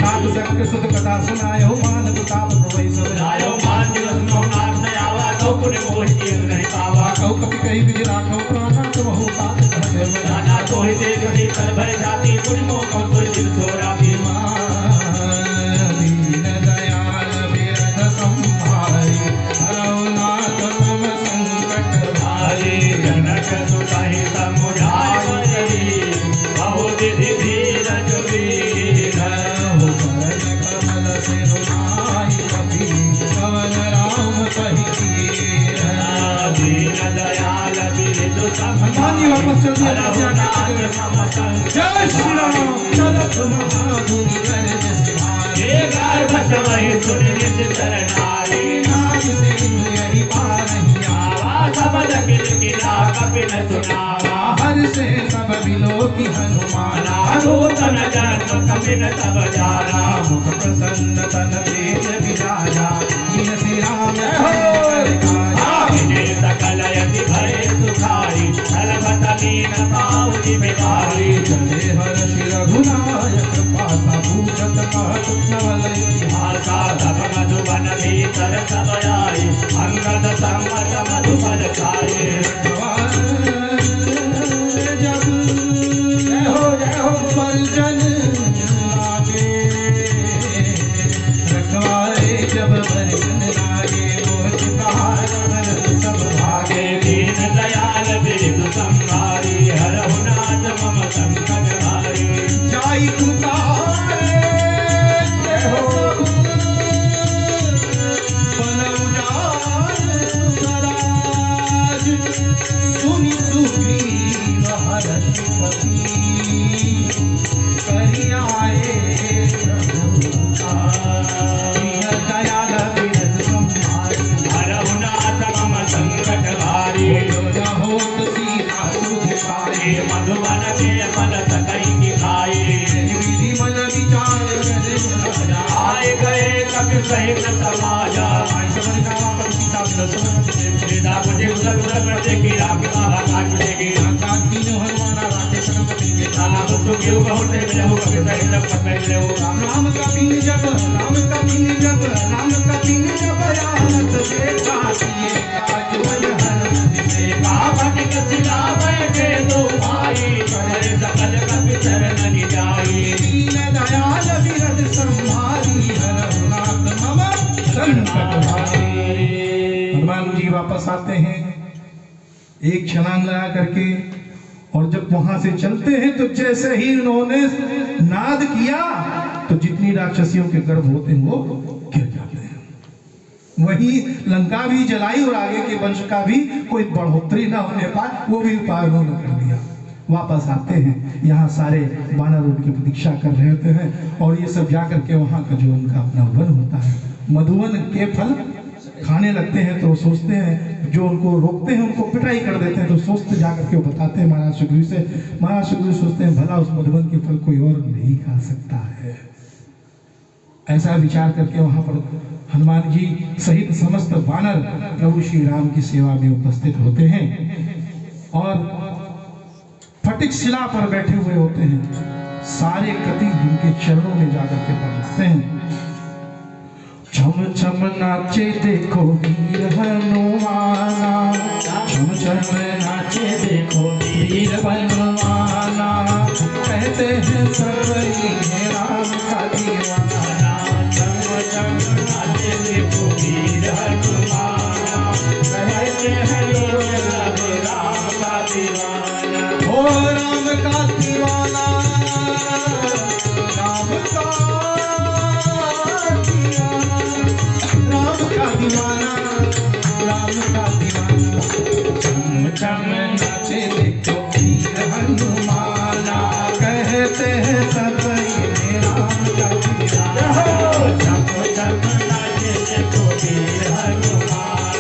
साधु संग सुत कथा सुनायो मान प्रताप प्रभु सब आयो मान दिवस मौनाथ न आवा तो पुण्य मोहि जीव नहीं पावा कौ कपि कही विज राखो प्राणा तुमहु तात कहते नाना तो ही देख दी कर भय जाती पुण्य मोह कौ तो दिल थोड़ा भी दीन दयाल बिरद संहारी हरौ नाथ मम संकट भारी जनक सुताहि समुझावरी बहु विधि धीरज वीर हो करण कमल सिरुनाई कपि पवन राम कहि दीन दयाल विधि हनुमान जी वापस चल दिया हरौ नाथ मम संकट जय श्री राम चलत महाधुनि कर जसवारी हे गर्भ वही सुन निज चरणारी नाम से यही पारहिया आवा सबद किला कपिन सुनावा हर से सब बिलो की हनुमान नूतन जन्म कपिन तब जाना मुख प्रसन्न तन तेज विराजा कीन से राम आगे सकल यति भय सुखारी अलगत लीन पावि बिहारी चले हर श्री रघुनायक पासा पूजत कहत नवल भाषा तब मधुबन भीतर सब आई अंगद संगत मधुबन खाए जब जय हो परिजन लागे रखवारे जब परिजन लागे मोह चितार सब भागे दीन दयाल बिरु संहारी हरहु नाथ मम संकट भारी जाई तुतारे जय हो बनउजान सुतराज सुनि सुग्रीव हरषि कपि करि आए दीन दयाल बिरद संहारी हरहु नाथ मम संकट भारी न होत सीता सुध पाए मधुबन के फल सकई की खाए विधि मन विचार करे आए गए कपि सहित समाजा सीता मुझे उधर उधर करते की राम बाबा काट लेगी नाना मुझको क्यों बहुते मिले हो कपि सहित पकड़ ले हो राम का बिन जब राम का बिन जब आनत देखा किए काज बलहन से बाबन के सिला बैठे दो भाई करे सकल कपि चरण जाई दीन दयाल बिरद संहारी हरहु नाथ मम संकट भारी। हनुमान जी वापस आते हैं एक छलांग लगा करके और जब वहां से चलते हैं तो जैसे ही उन्होंने नाद किया तो जितनी राक्षसियों के गर्भ होते हैं वो गिर जाते हैं। वही लंका भी जलाई और आगे के वंश का भी कोई बढ़ोतरी ना होने पाए वो भी उपाय उन्होंने कर दिया। वापस आते हैं यहाँ सारे वानर उनकी प्रतीक्षा कर रहे होते हैं और ये सब जाकर के वहाँ का जो उनका अपना वन होता है मधुवन के फल खाने लगते हैं तो सोचते हैं जो उनको रोकते हैं उनको पिटाई कर देते हैं तो सोचते जाकर के वो बताते हैं महाराज सुग्रीव से। महाराज सुग्रीव सोचते हैं भला उस मधुवन के फल कोई और नहीं खा सकता है। ऐसा विचार करके वहां पर हनुमान जी सहित समस्त वानर प्रभु श्री राम की सेवा में उपस्थित होते हैं और फटिक शिला पर बैठे हुए होते हैं। सारे कृति उनके चरणों में जाकर के पड़ते हैं। छम छम नाचे देखो वीर हनुमाना, छम छम नाचे देखो वीर हनुमाना, कहते हैं सब ये राम का दीवाना। छम छम नाचे देखो वीर हनुमाना, कहते हैं लोग सब राम का दीवाना। ओ राम करते हैं सब इन्हें राम का दीवाना। सबको धर्म राज्य से तो वीर हनुमान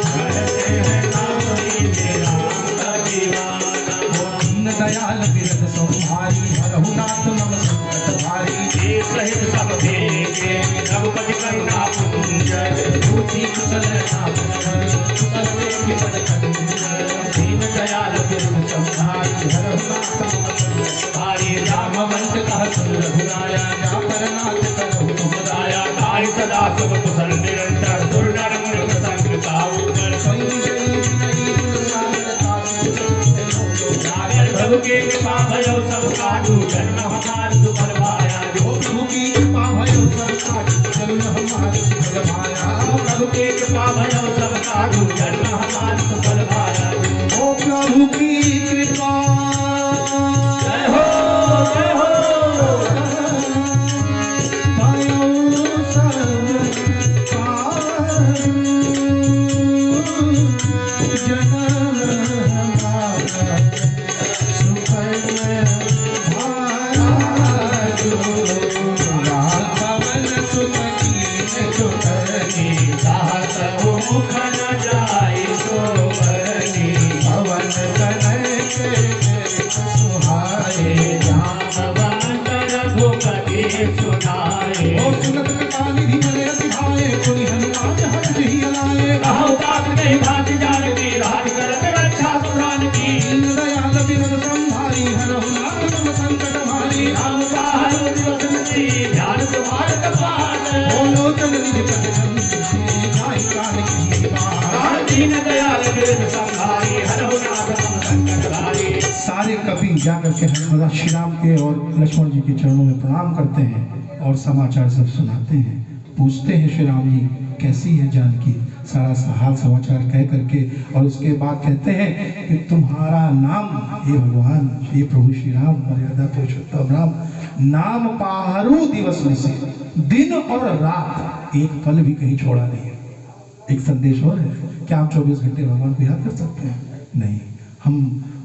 करते हैं सब इन्हें राम का दीवाना। दीन दयाल बिरद संहारी हरहु नाथ मम संकट भारी। ये सहित सब भेगे रघुपति करुणा पुंज दूती कुशल राम सर्वे विपद खंड। दीन दयाल बिरद संहारी हरहु नाथ मम संकट भारी रामवंश कह सुन रघुराया जा पर नाथ करहु तुम सदाया ताई सदा सुख कुशल निरंतर दुर्डर मृग संग काहू कर प्रभु के कृपा भयो सब काटू जन्म हमार सुफल पाया। प्रभु की कृपा भयो सब काटू जन्म हमारे सुफल पाया। प्रभु के कृपा भयो सब काटू जन्म हमार सुफल पाया। ओ प्रभु की कृपा जय हो जय हो भयो सब काटू जन्म हमारे सुफल पाया। राघवन सुत कीन सुतनी साहस मुख न जाय सोवनी पवन तनय के सुहाए। जामवंत रघुपति सुनाए। ओ सुनत कृपा निधि बने अति भाए। पुनि हनुमान हर जहि अलाए। कहो तात नहीं भात जान की राज करत रक्षा सुरान की। दीन दयाल बिरद संहारी हरहु नाथ मम संकट भारी। राम बहादुर दिवस में ध्यान तुम्हार कपाट। ओ लोचन निज पद संतोषे जाहि कान की बात। दीन दयाल बिरद संहारी हरहु नाथ मम संकट भारी। सारे कवि जाकर के हनुमान श्री राम के और लक्ष्मण जी के चरणों में प्रणाम करते हैं और समाचार सब सुनाते हैं। पूछते हैं श्री राम जी कैसी है जानकी। सारा हाल समाचार कह करके और उसके बाद कहते हैं कि तुम्हारा नाम हे भगवान हे प्रभु श्री राम मर्यादा पुरुषोत्तम राम नाम पाहरू दिवस में से दिन और रात एक पल भी कहीं छोड़ा नहीं है। एक संदेश और है, क्या आप 24 घंटे भगवान को याद कर सकते हैं? नहीं, हम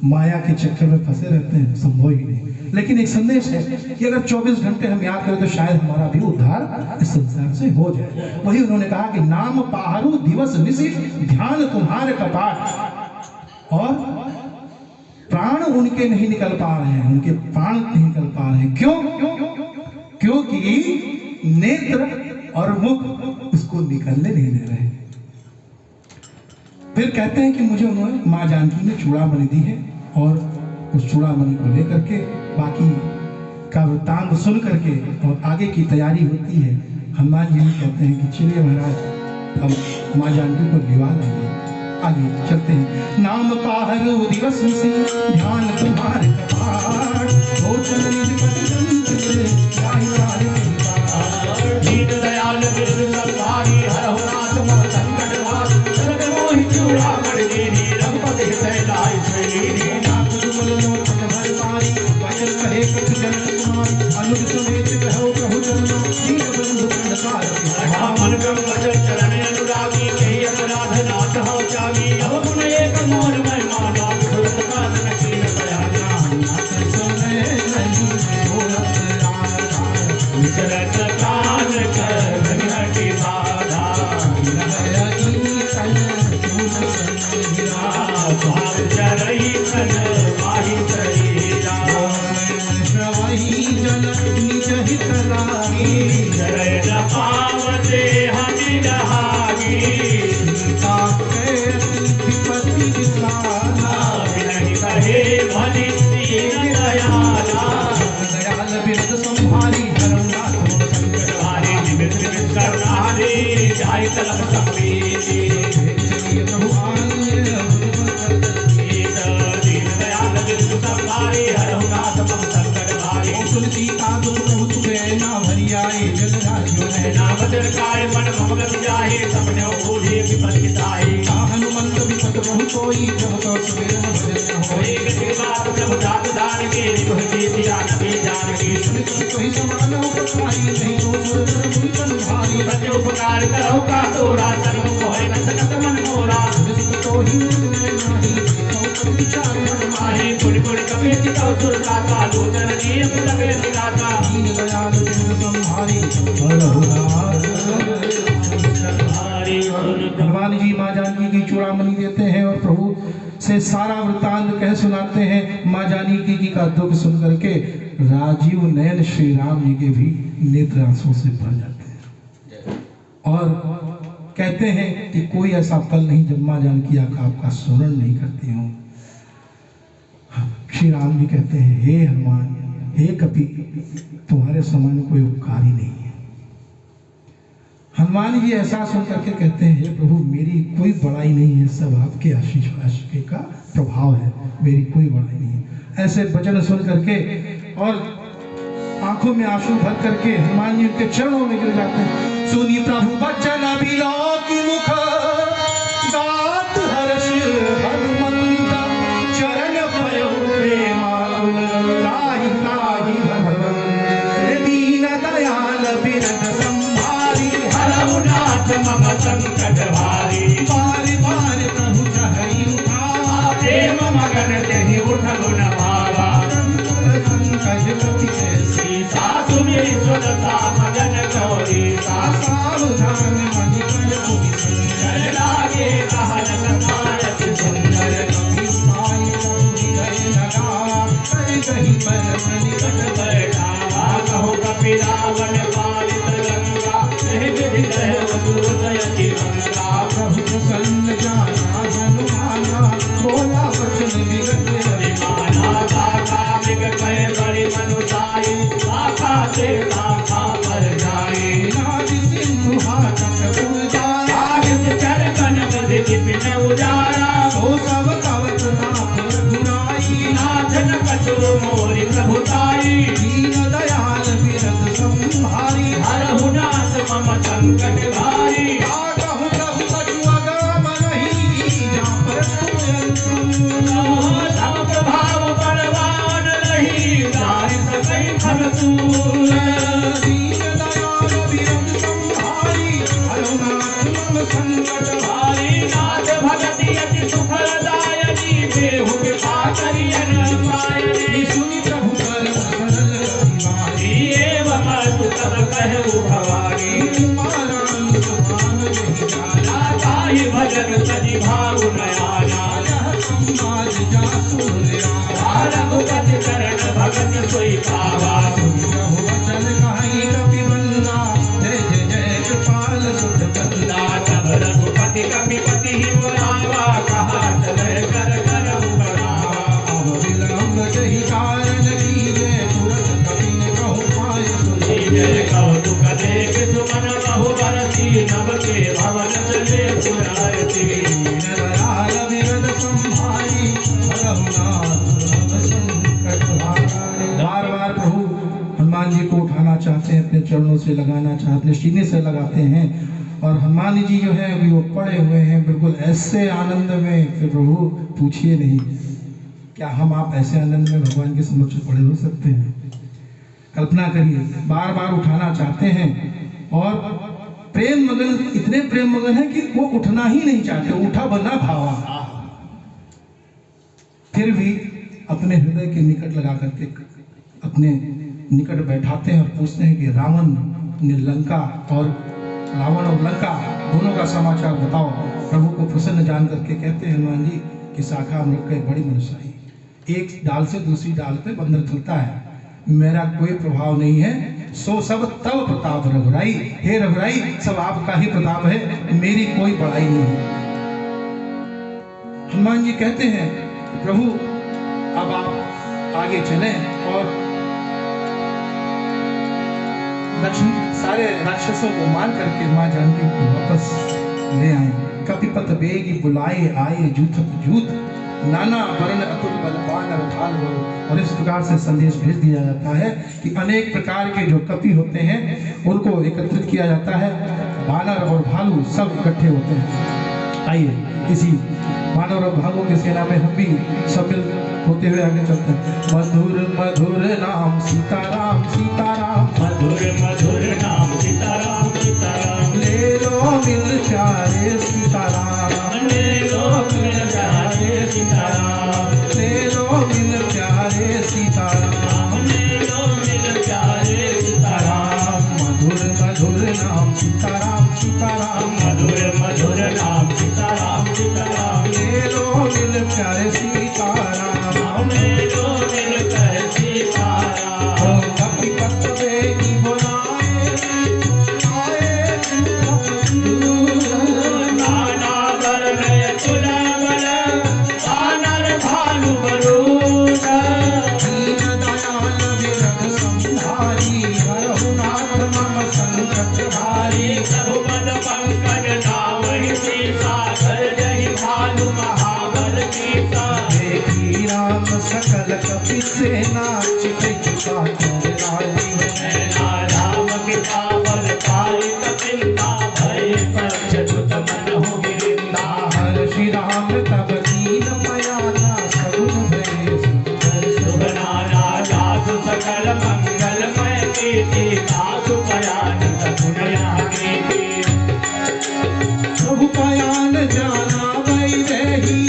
माया के चक्कर में फंसे रहते हैं, संभव ही नहीं। लेकिन एक संदेश है कि अगर 24 घंटे हम याद करें तो शायद हमारा भी उद्धार इस संसार से हो जाए। वही उन्होंने कहा कि नाम पाहरू दिवस निशि ध्यान तुम्हारे कपाट। और प्राण उनके नहीं निकल पा रहे हैं, उनके प्राण नहीं निकल पा रहे हैं। क्यों? क्योंकि नेत्र और मुख उसको निकलने नहीं दे रहे। फिर कहते हैं कि मुझे उन्होंने माँ जानकी ने चूड़ामणि दी है और उस चूड़ामणि को लेकर के बाकी का वृत्तांत सुन करके और आगे की तैयारी होती है। हनुमान जी कहते हैं कि चलिए महाराज हम माँ जानकी को लिवा लेंगे। आगे चलते हैं। नाम पाहरू दिवस से ध्यान तुम्हारे कपाट। लोचन निज पद संतोषे जाहि कान की बात। दीन दयाल बिरद संहारी हरहु नाथ मम संकट भारी। सरग मोहि चूड़ामणि दीनी रघुपति हृदय लाय श्रीनी। नाथ जुगल लोचन भर पारी। वचन कहे कछ जनक कुमारी। अनुज समेत कहो प्रभु चरणों दीन बंधु कंदकार मन क्रम वचन चरण अनुरागी कही अपराध नाथ हो जागी। अब गुण एक मोर मैं माना तुरंत कानन कीन बयाना। नाथ समय नहीं होरत राधा। विचरत कान कर घटी बाधा। लहरी तन तुम संगिरा। भाव चरई तन माही शरीरा। श्रवही जन निज हित लागी। जय न पावते हनि रहागी। सीता के विपति विशाला। विनहि कहे भली दीन दयाला। दयाल बिरद संहारी हरहु नाथ मम संकट भारी निमित्त निमित्त करनारी जाय तलब संप्रीति। चलिए प्रभु आइए गीत दीन दयाल बिरद संहारी हरहु नाथ मम संकट भारी। तुलसी का दुख प्रभु तुम्हें ना भरी आए। जल राजियो है नाम काय मन भगत जाहे सपने बूढ़े विपद किताए। हनुमंत विपद प्रभु कोई जब तो सवेर भजन हो। एक बात प्रभु दात दाई जान के तुझे दिया नबी जान के तो ही समान हो भाई नहीं तो सुरतर मुनि तन भारी सत्य उपकार करो का तोरा सर्व कोई न सकत मन मोरा तो ही नहीं तो विचार माही पुर पुर कबीर जी तो सुरता का लोचन नीम लगे निराता दीन दयाल बिन संहारी हरहुनाथ हरि हनुमान जी माँ जानकी की चूड़ामणि देते हैं और प्रभु से सारा वृतांत कह सुनाते हैं। माँ जानकी जी का दुख सुन करके राजीव नयन श्री राम जी के भी नेत्र आंसुओं से भर जाते हैं और कहते हैं कि कोई ऐसा पल नहीं जब माँ जानकी आपका स्मरण नहीं करती हूँ। श्री राम जी कहते हैं हे हनुमान हे कपि तुम्हारे समान कोई उपकार ही नहीं है। हनुमान जी ऐसा सुन करके कहते हैं हे प्रभु मेरी कोई बड़ाई नहीं है, सब आपके आशीष का प्रभाव है, मेरी कोई बड़ाई नहीं है। ऐसे वचन सुन करके और आंखों में आंसू भर करके हनुमान जी उनके चरणों में गिर जाते हैं। सुनी प्रभु वचन बिलोकी मुख गात हर्ष हनुमंत चरण पयो प्रेमाकुल राहि राहि भगवंत दीन दयाल बिरद संभारी हरहुनाथ मम संकट भारी बार बार प्रभु चढ़ई उठा प्रेम मगन तेहि उठ गुण भावा संकट सीता सुमिर सुनता मगन गौरी सावधान मन कर सुंदर लागे कहन कथायत सुंदर पाई रहे लगा कर कहीं पर निकट बैठावा कहो कपि रावण पालित गंगा विधि ग्रह दूतयति गंगा प्रभु प्रसन्न जाना हनुमाना बोला वचन विगत माना दाता मिग कहे बड़ी मनुताई शाखा से शाखा पर जाए नादि सिंधु हाटक पूजा चर कन बधि पिन उजारा सो सब कवच नाथ रघुराई नाथ न कछु मोरि प्रभुताई दीन दयाल बिरद संहारी हरहुनाथ मम संकट भारी आगहु प्रभु कछु अगम नहीं जा पर सब प्रभाव बलवान रही जारि सकई फल तूल दीन दयाल बिरद संहारी हनुमान मम संकट भारी नाथ भगति अति सुखदायनी बेहु कृपा करियन पायनी सुनि प्रभु कर सरल दीवानी एवं तु तब कहु भवानी मारान सुभान नहीं जाना ताहि भजन सजि भाव नयाना समाज जासु रघुपति चरण भगत सोई पावा प्रभु वचन कहि कपि बंदा जय जय जय कृपाल सुत कंदा तब रघुपति कपिपति ही बुलावा कहा चले कर करहु बढ़ावा अब विलंब जहि कारण कीजे तुरंत कपि ने कहु पाय सुनी जय कौतुक देख सुमन बहु बरसी नभ के भवन चले पुरायती दीन दयाल बिरद संभारी हरहुनाथ मम संकट हारी। बार बार प्रभु हनुमान जी को उठाना चाहते हैं, अपने चरणों से लगाना चाहते हैं, अपने सीने से लगाते हैं और हनुमान जी जो है अभी वो पड़े हुए हैं बिल्कुल ऐसे आनंद में कि प्रभु पूछिए नहीं। क्या हम आप ऐसे आनंद में भगवान के समक्ष पड़े हो सकते हैं? कल्पना करिए, बार बार उठाना चाहते हैं और प्रेम मगन, इतने प्रेम मगन है कि वो उठना ही नहीं चाहते, उठा बना भावा, फिर भी अपने हृदय के निकट लगा करके अपने निकट बैठाते हैं और पूछते हैं कि रावण ने लंका और रावण और लंका दोनों का समाचार बताओ। प्रभु को प्रसन्न जान करके कहते हैं हनुमान जी कि शाखा अमृत का बड़ी मनसाई, एक डाल से दूसरी डाल पे बंदर चलता है, मेरा कोई प्रभाव नहीं है, सो सब तब प्रताप रघुराई। हे रघुराई, सब आपका ही प्रताप है, मेरी कोई बड़ाई नहीं है। हनुमान जी कहते हैं प्रभु अब आप आगे चलें और सारे राक्षसों को मार करके मां जानकी को वापस ले आए। कपिपत बेगी बुलाए आए जूथत जूथ, नाना वर्ण अतुल बल बानर भाल बल। और इस प्रकार से संदेश भेज दिया जाता है कि अनेक प्रकार के जो कपि होते हैं उनको एकत्रित किया जाता है, बानर और भालू सब इकट्ठे होते हैं। आइए इसी बानर और भालू की सेना में हम भी सब मिल होते हुए आगे चलते हैं। मधुर मधुर नाम सीताराम सीताराम, मधुर मधुर नाम सीताराम सीताराम, ले लो मिल प्यारे सीताराम, ले लो मिल प्यारे सीताराम, ले लो मिल प्यारे सीताराम, ले लो मिल प्यारे सीताराम, मधुर मधुर नाम सीताराम सीताराम, मधुर मधुर नाम सीताराम सीताराम, ले लो मिल प्यारे सीताराम, ले लो मिल प्यारे सीताराम। ओ कपि पत बेगी बुलाए आए नाना बर में तुला बल, वानर भालु बरूद, दीन दयाल विरद संधारी, हरहु नाथ मम संकट भारी, प्रभु पद पंकज नावहि सीता, धर जहि भालु महाबल कीता। देखी राम सकल कपि सेना, चितै चाकर लागी नैना राम के पावन पाई कपिला, भय पक्षुत मनहु गिरिंदा। हर श्री राम तब दीन पयाना, सगुन भय सुंदर शुभ नाना दासु सकल मंगलमय कीर्ति, दासु पयान सगुनया कीर्ति। प्रभु पयान जाना वैदेही,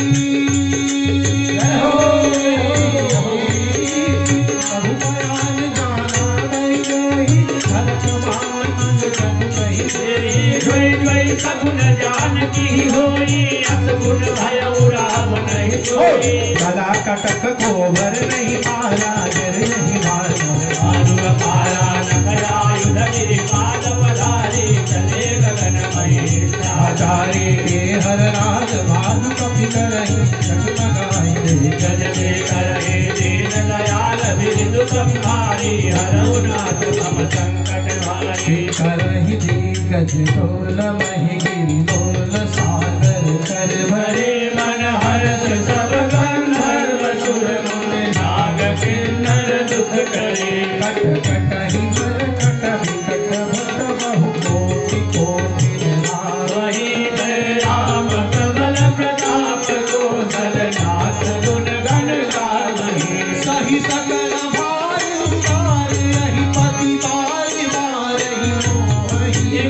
प्रभु पयान जाना वैदेही, भरत भानन जन कहि तेरी ध्वै ध्वै सगुन जानकी होई, असगुन भय उड़ाव नहीं सोई। गदा कटक कोबर नहीं मारा, जर नहीं मारा, भालु अपारा नखरायुध गिरिपाद पधारी, चले गगन महेश आचार्य के हर राज भानु कपि करहि, जगमगाए गज के करहे दीन दयाल बिरदु संहारी, हरहु नाथ मम संकट भारी। करहि दिग्गज डोल महि गिरि डोल, सागर कर भरे हरे मन हरस सब गंधर्व सुर मुनि, नाग किन्नर दुख करे। कट कटहि पर कट विकट भट, बहु कोटि कोटि निहार, वही जय राम कमल प्रताप, कौशल नाथ गुण गण गावही। सही सकल भाई उतार, रहि पति बारि बारहि मोहि,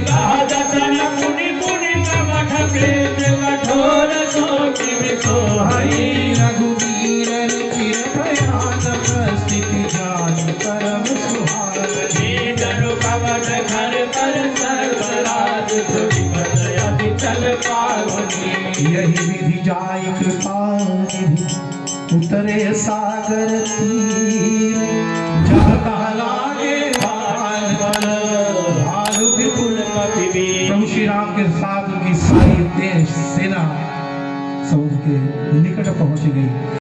दसन पुनि पुनि कमठ प्रेम कठोर सोचि बिसोहई। रघुवीर चिर भयान, प्रस्थिति जान परम सुहार, जनु कवच घर पर सर्वराज, सुविपत अति चल पावनी। यही विधि जाय कृपा निधि, उतरे सागर तीर, जहाँ तहाँ लागे भाल बल, भालु विपुल कपि बीर। प्रभु श्री राम के साथ उनकी सारी देश सेना सब उनके निकट पहुंच गई।